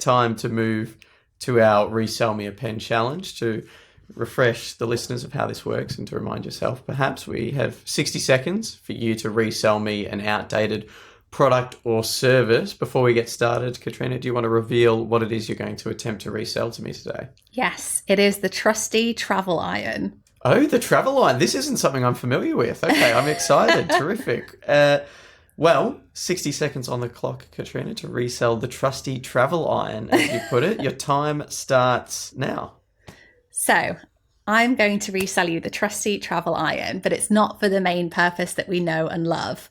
time to move to our Resell Me a Pen challenge to refresh the listeners of how this works and to remind yourself, perhaps we have 60 seconds for you to resell me an outdated product or service. Before we get started, Katrina, do you want to reveal what it is you're going to attempt to resell to me today? Yes, it is the trusty travel iron. Oh, the travel iron. This isn't something I'm familiar with. Okay, I'm excited. Terrific. Well, 60 seconds on the clock, Katrina, to resell the trusty travel iron, as you put it. Your time starts now. So I'm going to resell you the trusty travel iron, but it's not for the main purpose that we know and love.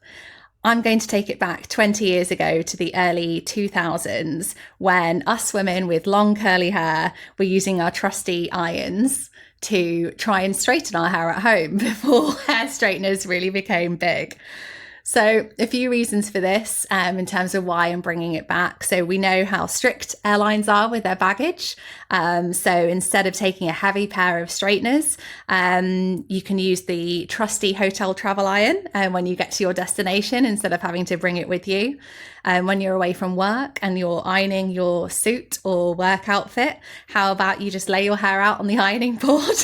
I'm going to take it back 20 years ago to the early 2000s when us women with long curly hair were using our trusty irons to try and straighten our hair at home before hair straighteners really became big. So a few reasons for this in terms of why I'm bringing it back. So we know how strict airlines are with their baggage. So instead of taking a heavy pair of straighteners, you can use the trusty hotel travel iron when you get to your destination instead of having to bring it with you. When you're away from work and you're ironing your suit or work outfit, how about you just lay your hair out on the ironing board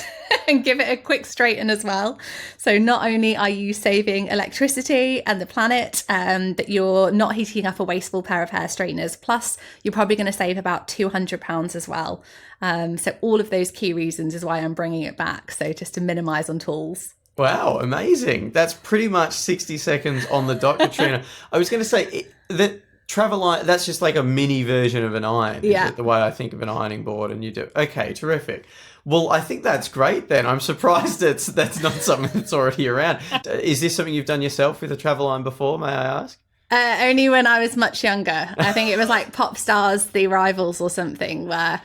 and give it a quick straighten as well? So not only are you saving electricity and the planet, but you're not heating up a wasteful pair of hair straighteners. Plus, you're probably going to save about £200 as well. So all of those key reasons is why I'm bringing it back. So just to minimise on tools. Wow, amazing. That's pretty much 60 seconds on the dot, Katrina. I was going to say that travel iron, that's just like a mini version of an iron. Yeah. Is it the way I think of an ironing board and you do. Okay, terrific. Well, I think that's great then. I'm surprised that's not something that's already around. Is this something you've done yourself with a travel iron before, may I ask? Only when I was much younger. I think it was like Pop Stars, The Rivals or something where...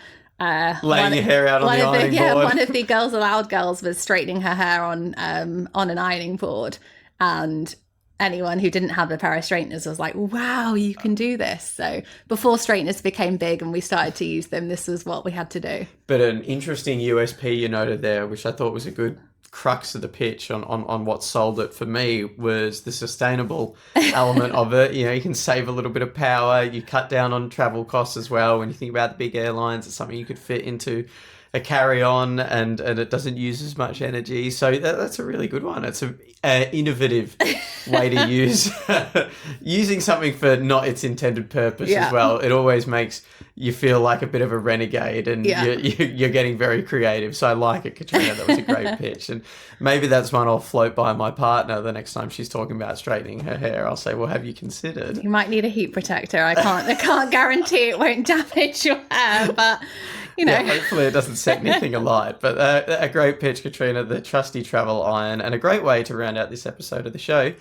laying your hair out on the ironing board. Yeah, one of the Girls Aloud girls was straightening her hair on an ironing board, and anyone who didn't have a pair of straighteners was like, wow, you can do this. So before straighteners became big and we started to use them, this was what we had to do. But an interesting USP you noted there, which I thought was a good crux of the pitch on what sold it for me, was the sustainable element of it. You know, you can save a little bit of power, you cut down on travel costs as well. When you think about the big airlines, it's something you could fit into a carry-on and it doesn't use as much energy. So that's a really good one. It's an innovative way to use using something for not its intended purpose as well. It always makes you feel like a bit of a renegade and you're getting very creative. So I like it, Katrina. That was a great pitch. And maybe that's one I'll float by my partner the next time she's talking about straightening her hair. I'll say, well, have you considered? You might need a heat protector. I can't guarantee it won't damage your hair, but... You know. Yeah, hopefully it doesn't set anything alight. But a great pitch, Katrina, the trusty travel iron, and a great way to round out this episode of the show.